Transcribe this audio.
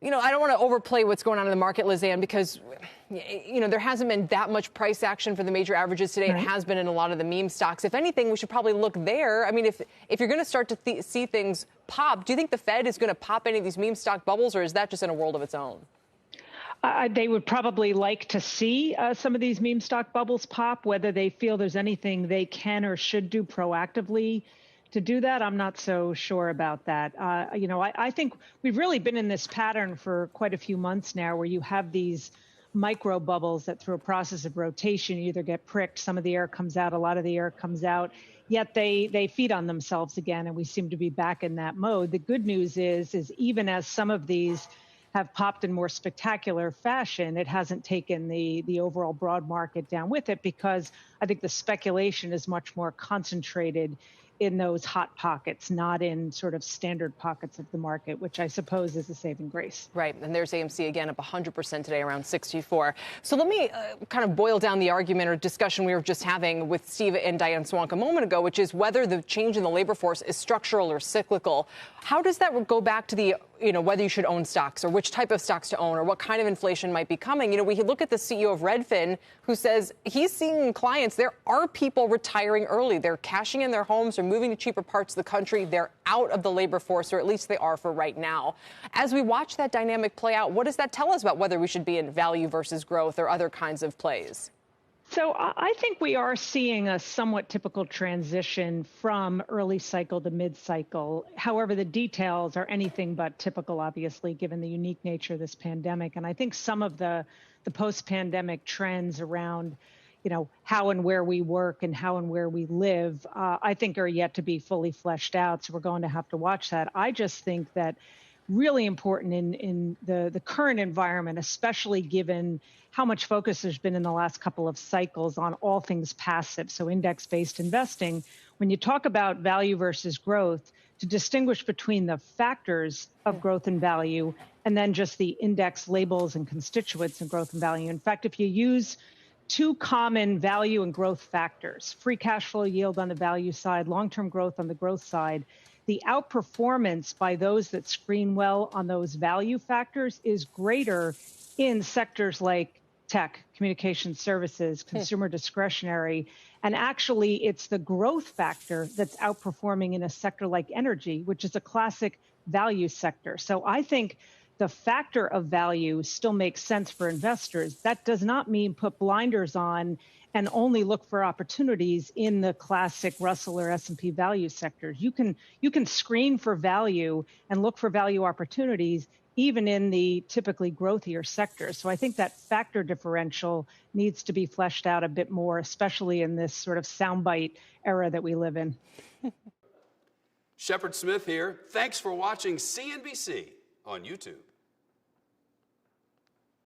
I don't want to overplay what's going on in the market, Lizanne, because, there hasn't been that much price action for the major averages today. Right. It has been in a lot of the meme stocks. If anything, we should probably look there. I mean, if you're going to start to see things pop, do you think the Fed is going to pop any of these meme stock bubbles, or is that just in a world of its own? They would probably like to see some of these meme stock bubbles pop. Whether they feel there's anything they can or should do proactively to do that, I'm not so sure about that. I think we've really been in this pattern for quite a few months now, where you have these micro bubbles that through a process of rotation, you either get pricked, some of the air comes out, a lot of the air comes out, yet they feed on themselves again, and we seem to be back in that mode. The good news is even as some of these have popped in more spectacular fashion, it hasn't taken the overall broad market down with it, because I think the speculation is much more concentrated in those hot pockets, not in sort of standard pockets of the market, which I suppose is a saving grace. Right. And there's AMC again up 100% today, around 64. So let me kind of boil down the argument or discussion we were just having with Steve and Diane Swank a moment ago, which is whether the change in the labor force is structural or cyclical. How does that go back to the, whether you should own stocks or which type of stocks to own or what kind of inflation might be coming? We look at the CEO of Redfin, who says he's seeing clients. There are people retiring early. They're cashing in their homes or moving to cheaper parts of the country. They're out of the labor force, or at least they are for right now. As we watch that dynamic play out, what does that tell us about whether we should be in value versus growth or other kinds of plays? So I think we are seeing a somewhat typical transition from early cycle to mid cycle. However, the details are anything but typical, obviously, given the unique nature of this pandemic. And I think some of the post-pandemic trends around, how and where we work and how and where we live, I think are yet to be fully fleshed out. So we're going to have to watch that. I just think that really important in the current environment, especially given how much focus there's been in the last couple of cycles on all things passive, so index-based investing. When you talk about value versus growth, to distinguish between the factors of growth and value and then just the index labels and constituents of growth and value. In fact, if you use two common value and growth factors, free cash flow yield on the value side, long-term growth on the growth side, the outperformance by those that screen well on those value factors is greater in sectors like tech, communication services, consumer discretionary. And actually, it's the growth factor that's outperforming in a sector like energy, which is a classic value sector. So I think the factor of value still makes sense for investors. That does not mean put blinders on and only look for opportunities in the classic Russell or S&P value sectors. You can screen for value and look for value opportunities even in the typically growthier sectors. So I think that factor differential needs to be fleshed out a bit more, especially in this sort of soundbite era that we live in. Shepard Smith here. Thanks for watching CNBC on YouTube.